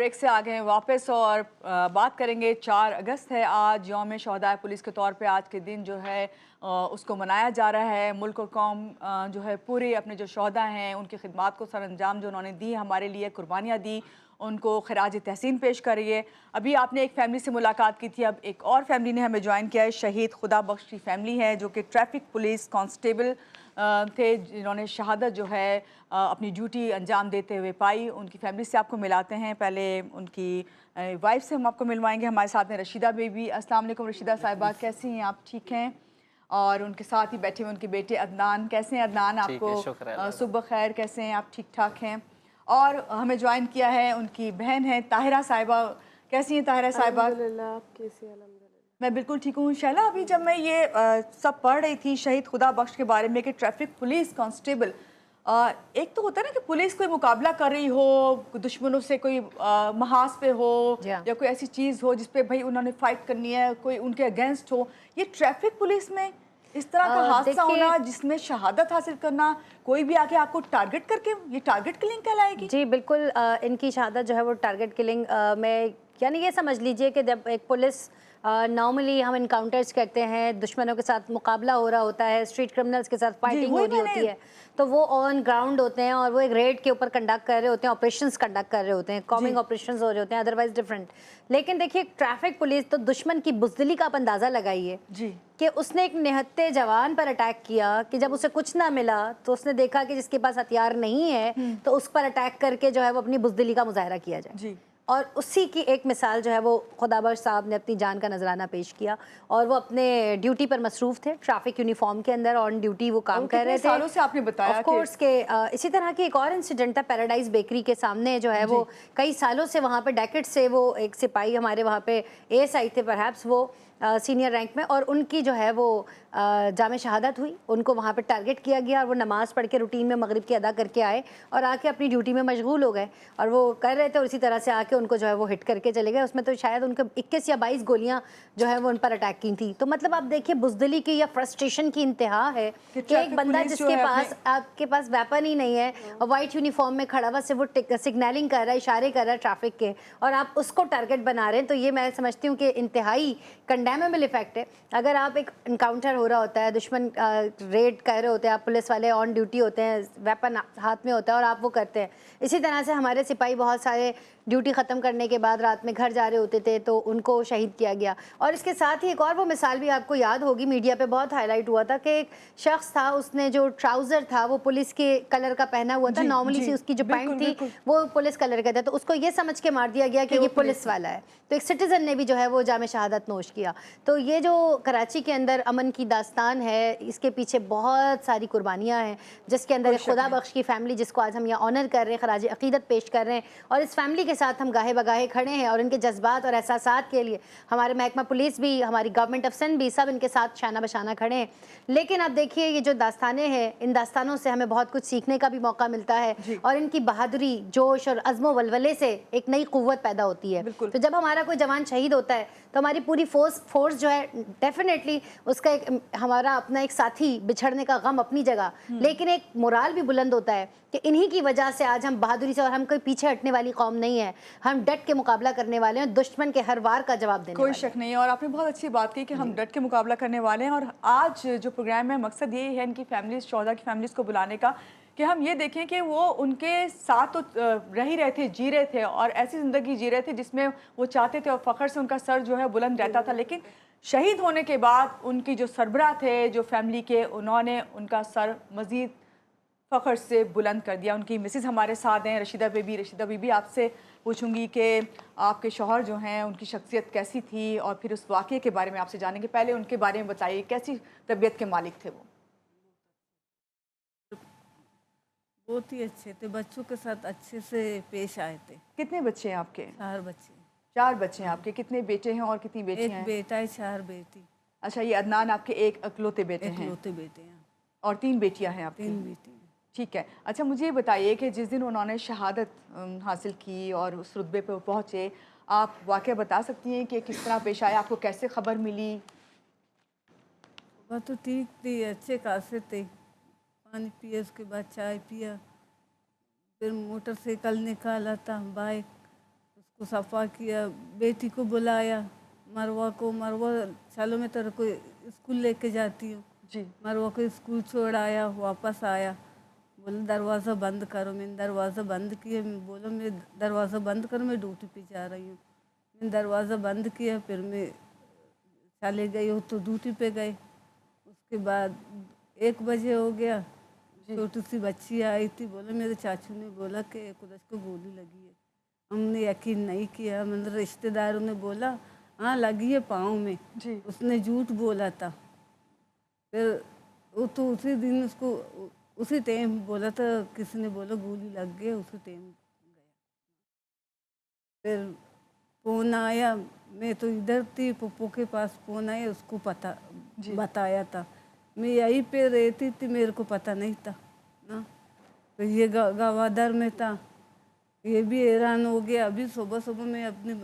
Break से आ गए हैं वापस और बात करेंगे। 4 अगस्त है आज, यौम शहदाए पुलिस के तौर पे आज के दिन जो है उसको मनाया जा रहा है। मुल्क और कौम जो है पूरे अपने जो शहदा हैं उनकी खिदमात को सरअंजाम जो उन्होंने दी, हमारे लिए कुर्बानियाँ दी, उनको खराज तहसीन पेश कर रही है। अभी आपने एक फैमिली से मुलाकात की थी, अब एक और फैमिली ने हमें ज्वाइन किया है। शहीद खुदा बख्श की फैमिली है जो कि ट्रैफिक पुलिस कांस्टेबल थे, जिन्होंने शहादत जो है अपनी ड्यूटी अंजाम देते हुए पाई। उनकी फैमिली से आपको मिलाते हैं। पहले उनकी वाइफ से हम आपको मिलवाएंगे। हमारे साथ हैं रशीदा बेबी। अस्सलाम वालेकुम रशीदा साहिबा, कैसी हैं आप? ठीक हैं? और उनके साथ ही बैठे हुए उनके बेटे अदनान। कैसे हैं अदनान? आपको सुबह खैर, कैसे हैं आप? ठीक ठाक हैं? और हमें ज्वाइन किया है उनकी बहन है ताहिरा साहिबा। कैसी हैं ताहिरा साहिबा? अल्हम्दुलिल्लाह, आप कैसी हैं? मैं बिल्कुल ठीक हूँ। शैला, अभी जब मैं ये सब पढ़ रही थी शहीद खुदा बख्श के बारे में कि ट्रैफिक पुलिस कांस्टेबल, एक तो होता है ना कि पुलिस कोई मुकाबला कर रही हो, दुश्मनों से कोई महाज पे हो या कोई ऐसी चीज़ हो जिस पे भाई उन्होंने फाइट करनी है, कोई उनके अगेंस्ट हो। ये ट्रैफिक पुलिस में इस तरह का हादसा होना जिसमें शहादत हासिल करना, कोई भी आके आपको टारगेट करके, ये टारगेट किलिंग कहलाएगी? जी बिल्कुल, इनकी शहादत जो है वो टारगेट किलिंग में, यानी ये समझ लीजिए कि जब एक पुलिस नॉर्मली हम इनकाउंटर्स करते हैं, दुश्मनों के साथ मुकाबला हो रहा होता है, स्ट्रीट क्रिमिनल्स के साथ फाइटिंग हो रही होती है, तो वो ऑन ग्राउंड होते हैं और वो एक रेड के ऊपर कंडक्ट कर रहे होते हैं, ऑपरेशंस कंडक्ट कर रहे होते हैं, कॉमिंग ऑपरेशंस हो रहे होते हैं, अदरवाइज डिफरेंट। लेकिन देखिए, ट्रैफिक पुलिस तो दुश्मन की बुज़दिली का आप अंदाज़ा लगाइए कि उसने एक निहत्ते जवान पर अटैक किया कि जब उसे कुछ ना मिला तो उसने देखा कि जिसके पास हथियार नहीं है तो उस पर अटैक करके जो है वो अपनी बुज़दिली का मुजाहरा किया जाए। और उसी की एक मिसाल जो है वो खुदाबख्श साहब ने अपनी जान का नजराना पेश किया और वो अपने ड्यूटी पर मसरूफ़ थे, ट्रैफिक यूनिफॉर्म के अंदर ऑन ड्यूटी वो काम कर रहे थे। सालों से आपने बताया ऑफ कोर्स के इसी तरह की एक और इंसिडेंट था पैराडाइज बेकरी के सामने, जो है वो कई सालों से वहाँ पे डेकेट से वो एक सिपाही हमारे वहाँ पे एएसआई थे, परहैप्स वो सीनियर रैंक में, और उनकी जो है वो जामे शहादत हुई। उनको वहाँ पे टारगेट किया गया और वो नमाज़ पढ़ के रूटीन में मगरिब की अदा करके आए और आके अपनी ड्यूटी में मशगूल हो गए और वो कर रहे थे और इसी तरह से आके उनको जो है वो हिट करके चले गए। उसमें तो शायद उनको 21 या 22 गोलियां जो है वो उन पर अटैक की थी। तो मतलब आप देखिए बुज़दिली की या फ्रस्ट्रेशन की इंतहा है कि एक बंदा जिसके पास आपके पास वेपन ही नहीं है और वाइट यूनिफॉर्म में खड़ा हुआ से वो सिग्नलिंग कर रहा है, इशारे कर रहा है ट्रैफिक के, और आप उसको टारगेट बना रहे हैं। तो ये मैं समझती हूँ कि इंतहाई कंडेमेबल इफेक्ट है। अगर आप एक इनकाउंटर हो रहा होता है, दुश्मन रेड कर रहे होते हैं, आप पुलिस वाले ऑन ड्यूटी होते हैं, वेपन हाथ में होता है और आप वो करते हैं। इसी तरह से हमारे सिपाही बहुत सारे ड्यूटी ख़त्म करने के बाद रात में घर जा रहे होते थे तो उनको शहीद किया गया। और इसके साथ ही एक और वो मिसाल भी आपको याद होगी, मीडिया पे बहुत हाईलाइट हुआ था कि एक शख्स था, उसने जो ट्राउज़र था वो पुलिस के कलर का पहना हुआ था, नॉर्मली सी उसकी जो पैंट थी वो पुलिस कलर का था, तो उसको ये समझ के मार दिया गया कि ये पुलिस वाला है। तो एक सिटीज़न ने भी जो है वो जामे शहादत नोश किया। तो ये जो कराची के अंदर अमन की दास्तान है, इसके पीछे बहुत सारी कुर्बानियाँ हैं, जिसके अंदर खुदा बख्श की फैमिली, जिसको आज हम यहाँ ऑनर कर रहे हैं, खराज अकीदत पेश कर रहे हैं, और इस फैमिली के साथ हम गाहे बगाहे खड़े हैं और इनके जज्बात और एहसासात के लिए हमारे महकमा पुलिस भी, हमारी गवर्नमेंट अफसर भी, सब इनके साथ शाना बशाना खड़े हैं। लेकिन अब देखिए, ये जो दास्तानें हैं, इन दास्तानों से हमें बहुत कुछ सीखने का भी मौका मिलता है और इनकी बहादुरी, जोश और अज़्मो वलवले से एक नई क़ुव्वत पैदा होती है। तो जब हमारा कोई जवान शहीद होता है तो हमारी पूरी फोर्स जो है डेफिनेटली उसका एक हमारा अपना एक साथी बिछड़ने का गम अपनी जगह, लेकिन एक मोराल भी बुलंद होता है कि इन्हीं की वजह से आज हम बहादुरी से, और हम कोई पीछे हटने वाली कौम नहीं है, हम डट के मुकाबला करने वाले हैं, दुश्मन के हर वार का जवाब देने कोई शक नहीं है। और आपने बहुत अच्छी बात की कि हम डट के मुकाबला करने वाले हैं। और आज जो प्रोग्राम है, मकसद यही है इनकी फैमिलीज, शोहदा की फैमिलीज को बुलाने का, कि हम ये देखें कि वो उनके साथ तो रह ही रहे थे, जी रहे थे और ऐसी ज़िंदगी जी रहे थे जिसमें वो चाहते थे और फ़ख्र से उनका सर जो है बुलंद रहता था। लेकिन शहीद होने के बाद उनकी जो सरबराह थे, जो फैमिली के, उन्होंने उनका सर मज़ीद फ़ख्र से बुलंद कर दिया। उनकी मिसेज़ हमारे साथ हैं, रशीदा बेबी। रशीदा बेबी, आपसे पूछूंगी कि आपके शौहर जो हैं उनकी शख्सियत कैसी थी और फिर उस वाक़ये के बारे में आपसे जानेंगे। पहले उनके बारे में बताइए, कैसी तबीयत के मालिक थे वो? बहुत ही अच्छे थे, बच्चों के साथ अच्छे से पेश आए थे। कितने बच्चे हैं आपके? 4 बच्चे। 4 बच्चे हैं आपके। कितने बेटे हैं और कितनी बेटियां हैं? एक बेटा है, 4 बेटी। अच्छा, ये अदनान आपके एक इकलौते बेटे हैं? इकलौते बेटे हैं। और 3 बेटियां हैं आपकी? 3 बेटी। ठीक है। अच्छा, मुझे ये बताइए कि जिस दिन उन्होंने शहादत हासिल की और उस रुतबे पर पहुँचे, आप वाक़या बता सकती हैं कि किस तरह पेश आया, आपको कैसे खबर मिली? वह तो ठीक थी, अच्छे खासे थे। पानी पिया, उसके बाद चाय पिया, फिर मोटरसाइकिल निकाला था, बाइक, उसको सफ़ा किया, बेटी को बुलाया, मरवा को, मरवा चलो मैं तेरे को स्कूल लेके जाती हूँ। जी मरवा को स्कूल छोड़ाया, वापस आया, बोला दरवाज़ा बंद करो। मैंने दरवाज़ा बंद किया, बोला मैं दरवाज़ा बंद करो, मैं ड्यूटी पे जा रही हूँ। मैंने दरवाज़ा बंद किया, फिर मैं चले गई हो तो ड्यूटी पे गए। उसके बाद 1 बजे हो गया, छोटी सी बच्ची आई थी, बोला मेरे चाचू ने बोला कि कुछ को गोली लगी है। हमने यकीन नहीं किया, मतलब रिश्तेदारों ने बोला हाँ लगी है पाँव में। जी उसने झूठ बोला था। फिर वो तो उसी दिन उसको उसी टाइम बोला था, किसी ने बोला गोली लग गई, उसी टाइम गया। फिर फ़ोन आया, मैं तो इधर थी, पप्पू के पास फ़ोन आया, उसको पता बताया था। मैं यहीं पे रहती थी, मेरे को पता नहीं था ना। तो ये गवादर में था, ये भी हैरान हो गया। अभी सुबह सुबह मैं अपने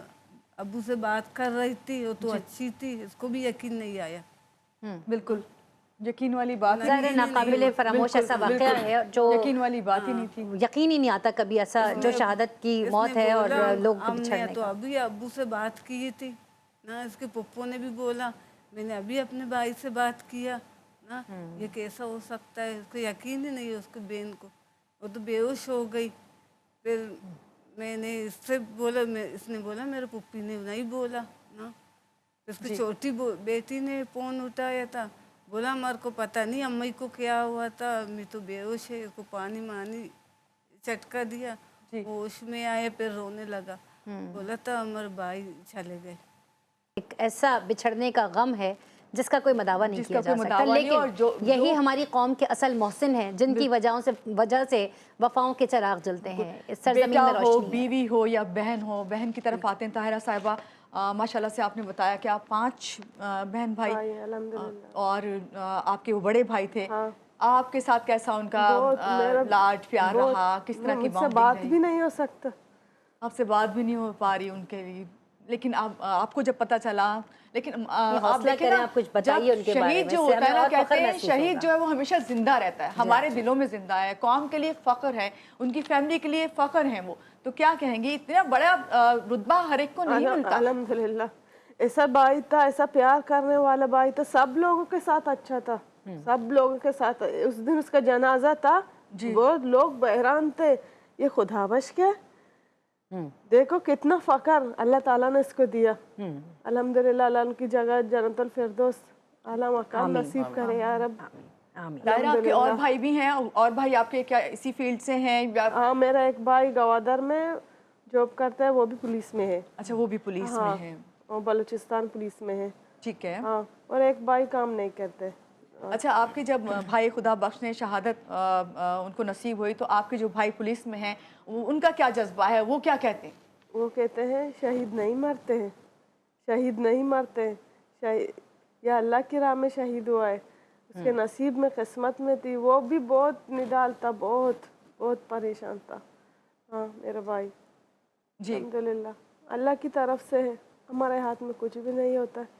अब्बू से बात कर रही थी, वो तो अच्छी थी, इसको भी यकीन नहीं आया। बिल्कुल यकीन वाली बात ही ज़ाहिर नहीं है थी। नाकाबिले फरामोश ऐसा वाक़या है जो यकीन वाली बात ही नहीं थी। यकीन ही नहीं आता कभी ऐसा, जो शहादत की मौत इसने है और बोला, लोग को हमने बिछड़ने तो का। अभी अब्बू से बात की थी ना, इसके पप्पू ने भी बोला मैंने अभी अपने भाई से बात किया ना, ये कैसा हो सकता है, उसको यकीन ही नहीं है उसको बहन को, वो तो बेहोश हो गई। फिर मैंने इससे बोला, इसने बोला मेरे पप्पी ने नहीं बोला ना। उसकी छोटी बेटी ने फ़ोन उठाया था, बोला हमारे को पता नहीं अम्मी को क्या हुआ था, मैं तो बेहोश है, उसको पानी मानी चटका दिया, होश में आया, फिर रोने लगा। बोला था हमारे भाई चले गए। एक ऐसा बिछड़ने का गम है जिसका कोई मदावा नहीं जिसका किया जा कोई सकता, मदावा नहीं, और लेकिन यही हमारी कौम के असल मोहसिन हैं जिनकी वजह से वफाओं के चिराग जलते हैं, इस सरजमीन बेटा में हो, रोशनी है। बीवी हो या बहन हो। बहन की तरफ आते हैं ताहिरा साहिबा। माशाल्लाह से आपने बताया कि आप 5 बहन भाई और आपके वो बड़े भाई थे। आपके साथ कैसा उनका लाड प्यार रहा, किस तरह की बॉन्डिंग बात रही? भी नहीं हो सकता। आपसे बात भी नहीं हो पा रही उनके लिए, लेकिन आपको जब पता चला, लेकिन आप हौसला देखिए करें, ना, आप कुछ जब बताइए उनके बारे शहीद में, जो इससे होता है हमें ना, और कहते फख्र हैं महसूस शहीद होगा। जो है वो हमेशा जिंदा रहता है, हमारे दिलों में जिंदा है, कौम के लिए फख्र है, उनकी फैमिली के लिए फख्र है वो। तो क्या कहेंगी, इतना बड़ा रुतबा हर एक को नहीं मिलता। अल्हम्दुलिल्लाह, ऐसा भाई था, ऐसा प्यार करने वाला भाई था, सब लोगों के साथ अच्छा था, सब लोगों के साथ। उस दिन उसका जनाजा था, वो लोग हैरान थे, ये खुदावश क्या, देखो कितना फकर अल्लाह ताला ने इसको दिया। अल्हम्दुलिल्लाह, अल्लाह उनकी जगह जन्नतुल फिरदौस आला मकाम नसीब करे या रब। ताहिरा, आपके और भाई भी हैं? और भाई आपके क्या इसी फील्ड से हैं? हाँ, मेरा एक भाई गवादर में जॉब करता है, वो भी पुलिस में है। अच्छा, वो भी पुलिस में है। और बलूचिस्तान पुलिस में है। ठीक है। हाँ, और एक भाई काम नहीं करते। अच्छा, आपके जब भाई खुदा बख्श ने शहादत उनको नसीब हुई, तो आपके जो भाई पुलिस में हैं, उनका क्या जज्बा है, वो क्या कहते हैं? वो कहते हैं शहीद नहीं मरते हैं, शहीद नहीं मरते हैं, शहीद या अल्लाह की राह में शहीद हुआ है, उसके नसीब में किस्मत में थी। वो भी बहुत निडाल था, बहुत बहुत परेशान था। हाँ, मेरा भाई जी अल्हम्दुलिल्लाह अल्लाह की तरफ से है, हमारे हाथ में कुछ भी नहीं होता है।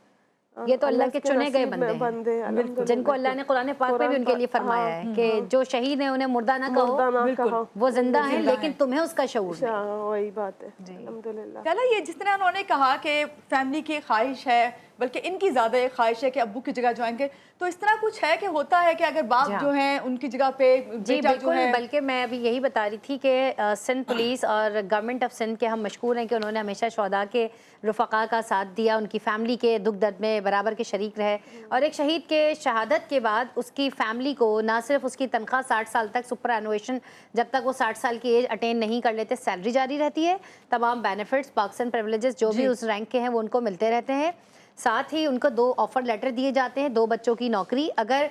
ये तो अल्लाह के चुने गए बंदे हैं, अल्हम्दुलिल्लाह। जिनको अल्लाह ने कुरान पाक में भी उनके लिए फरमाया है कि जो शहीद हैं उन्हें मुर्दा ना कहो, वो जिंदा हैं, लेकिन तुम्हें उसका शऊर नहीं। वही बात है, अल्हम्दुलिल्लाह। चलो, ये जिस तरह उन्होंने कहा कि फैमिली की ख्वाहिश है, बल्कि इनकी ज़्यादा एक ख्वाहिश है कि अब्बू की जगह ज्वाइन करें, तो इस तरह कुछ है कि होता है कि अगर बाप जो है उनकी जगह पे जी बेटा जो बिल्कुल, है। बल्कि मैं अभी यही बता रही थी कि सिंध पुलिस और गवर्नमेंट ऑफ सिंध के हम मशकूर हैं कि उन्होंने हमेशा शहदा के रफ़क़ा का साथ दिया, उनकी फैमिली के दुख दर्द में बराबर के शरीक रहे। और एक शहीद के शहादत के बाद उसकी फैमिली को ना सिर्फ उसकी तनख्वाह 60 साल तक सुपर एनुएशन, जब तक वो 60 साल की एज अटेन नहीं कर लेते, सैलरी जारी रहती है, तमाम बेनिफिट्स, पर्क्स एंड प्रिविलेजेस जो भी उस रैंक के हैं वो उनको मिलते रहते हैं। साथ ही उनको 2 ऑफर लेटर दिए जाते हैं, 2 बच्चों की नौकरी। अगर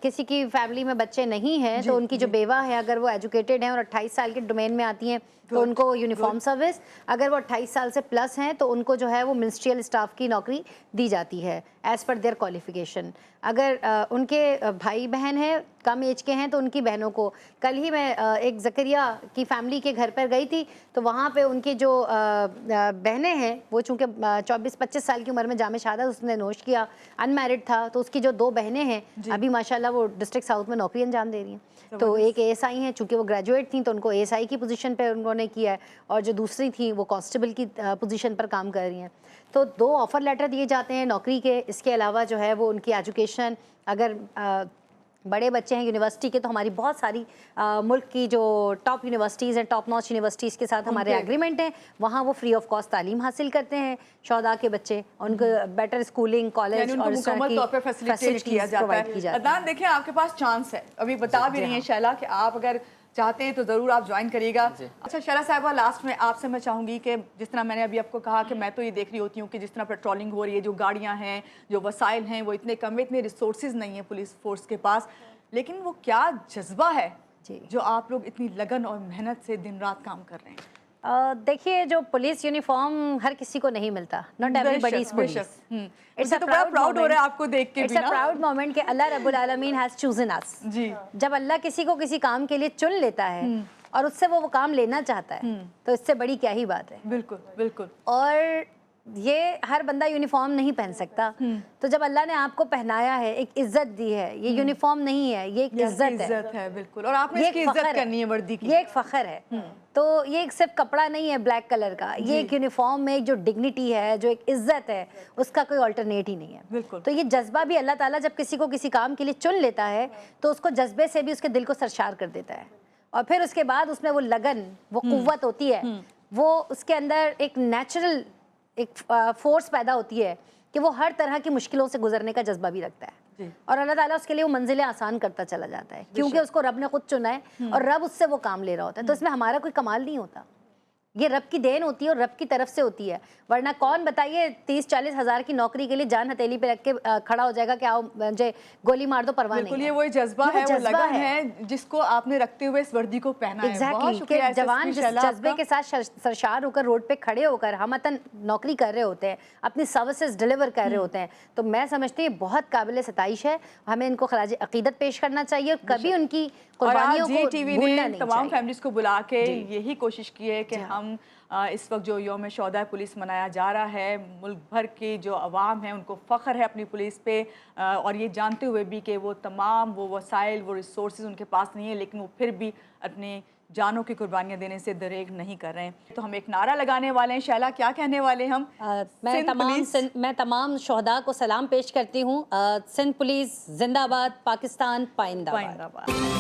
किसी की फैमिली में बच्चे नहीं हैं तो उनकी जो बेवा है, अगर वो एजुकेटेड हैं और 28 साल के डोमेन में आती हैं तो उनको यूनिफॉर्म सर्विस, अगर वो 28 साल से प्लस हैं तो उनको जो है वो मिनिस्ट्रियल स्टाफ की नौकरी दी जाती है एज़ पर देयर क्वालिफिकेशन। अगर उनके भाई बहन हैं, कम एज के हैं, तो उनकी बहनों को, कल ही मैं एक ज़करिया की फैमिली के घर पर गई थी, तो वहाँ पे उनकी जो बहनें हैं, वो चूँकि 24-25 साल की उम्र में जामे शहादत उसने नोश किया, अनमैरिड था, तो उसकी जो 2 बहनें हैं अभी माशाल्लाह वो डिस्ट्रिक्ट साउथ में नौकरी अंजाम दे रही हैं। तो एक ASI हैं, चूँकि वो ग्रेजुएट थी तो उनको ASI की पोजीशन पे उन्होंने نے کیا ہے اور جو دوسری تھیں وہ کانسٹیبل کی پوزیشن پر کام کر رہی ہیں. تو 2 آفر لیٹر دیے جاتے ہیں نوکری کے. اس کے علاوہ جو ہے وہ ان کی ایجوکیشن، اگر بڑے بچے ہیں یونیورسٹی کے تو ہماری بہت ساری ملک کی جو ٹاپ یونیورسٹیز ہیں، ٹاپ نوچ یونیورسٹیز کے ساتھ ہمارے ایگریمنٹ ہیں، وہاں وہ فری آف کاسٹ تعلیم حاصل کرتے ہیں شہداء کے بچے. ان کو بیٹر اسکولنگ، کالج اور اس طرح مکمل طور پہ کی فیسیلیٹیٹ کیا جاتا ہے. عدنان دیکھیں آپ کے پاس چانس ہے، ابھی بتا بھی رہی ہیں شیلا کہ آپ اگر چاہتے ہیں تو ضرور آپ جوائن کریے گا. اچھا شیلا صاحبہ، لاسٹ میں آپ سے میں چاہوں گی کہ جس طرح میں نے ابھی آپ کو کہا کہ میں تو یہ دیکھ رہی ہوتی ہوں کہ جس طرح پیٹرولنگ ہو رہی ہے، جو گاڑیاں ہیں، جو وسائل ہیں، وہ اتنے کم، اتنے ریسورسز نہیں ہیں پولیس فورس کے پاس، لیکن وہ کیا جذبہ ہے جو آپ لوگ اتنی لگن اور محنت سے دن رات کام کر رہے ہیں. دیکھیے جو پولیس یونیفارم ہر کسی کو نہیں ملتا. Not everybody is police. It's تو بڑا پراؤڈ ہو رہا ہے آپ کو دیکھ کے بھی نا. اٹس اے پراؤڈ مومنٹ کہ اللہ رب العالمین ہیز چوزن اس. جی. جب اللہ کسی کو کسی کام کے لیے چن لیتا ہے اور اس سے وہ کام لینا چاہتا ہے تو اس سے بڑی کیا ہی بات ہے. بالکل بالکل. اور یہ ہر بندہ یونیفارم نہیں پہن سکتا، تو جب اللہ نے آپ کو پہنایا ہے، ایک عزت دی ہے، یہ یونیفارم نہیں ہے، یہ ایک عزت ہے. بالکل. اور آپ نے اس کی عزت کرنی ہے وردی کی. یہ ایک فخر ہے. تو یہ ایک صرف کپڑا نہیں ہے بلیک کلر کا، یہ ایک یونیفارم میں جو ڈگنیٹی ہے، جو ایک عزت ہے، اس کا کوئی آلٹرنیٹ ہی نہیں ہے. بالکل. تو یہ جذبہ بھی اللہ تعالیٰ جب کسی کو کسی کام کے لیے چن لیتا ہے تو اس کو جذبے سے بھی اس کے دل کو سرشار کر دیتا ہے، اور پھر اس کے بعد اس میں وہ لگن، وہ قوت ہوتی ہے، وہ اس کے اندر ایک نیچرل ایک فورس پیدا ہوتی ہے کہ وہ ہر طرح کی مشکلوں سے گزرنے کا جذبہ بھی رکھتا ہے. اور اللہ تعالیٰ اس کے لیے وہ منزلیں آسان کرتا چلا جاتا ہے کیونکہ اس کو رب نے خود چنا ہے اور رب اس سے وہ کام لے رہا ہوتا ہے. تو اس میں ہمارا کوئی کمال نہیں ہوتا، یہ رب کی دین ہوتی ہے اور رب کی طرف سے ہوتی ہے. ورنہ کون بتائیے 30-40 ہزار کی نوکری کے لیے جان ہتھیلی پہ رکھ کے کھڑا ہو جائے گا کہ آؤ مجھے گولی مار دو، پرواہ نہیں. بالکل. یہ وہی جذبہ ہے، وہ لگن ہے جس کو آپ نے رکھتے ہوئے اس وردی کو پہنا ہے. ایگزیکٹلی. کہ جوان جس جذبے کے ساتھ سرشار ہو کر روڈ پہ کھڑے ہو کر ہمتن نوکری کر رہے ہوتے ہیں، اپنی سروسز ڈلیور کر رہے ہوتے ہیں، تو میں سمجھتی ہوں بہت قابل ستائش ہے. ہمیں ان کو خراج عقیدت پیش کرنا چاہیے اور کبھی ان کی قربانیوں کو بھولنا نہیں. تمام فیملیز کو بلا کے یہی کوشش کی ہے کہ ہم اس وقت جو یوم شہداء پولیس منایا جا رہا ہے، ملک بھر کی جو عوام ہے ان کو فخر ہے اپنی پولیس پہ، اور یہ جانتے ہوئے بھی کہ وہ تمام وہ وسائل، وہ ریسورسز ان کے پاس نہیں ہیں، لیکن وہ پھر بھی اپنی جانوں کی قربانیاں دینے سے دریغ نہیں کر رہے ہیں. تو ہم ایک نعرہ لگانے والے ہیں. شیلا کیا کہنے والے ہم؟ میں تمام شہداء کو سلام پیش کرتی ہوں. سندھ پولیس زندہ باد، پاکستان پائندہ باد.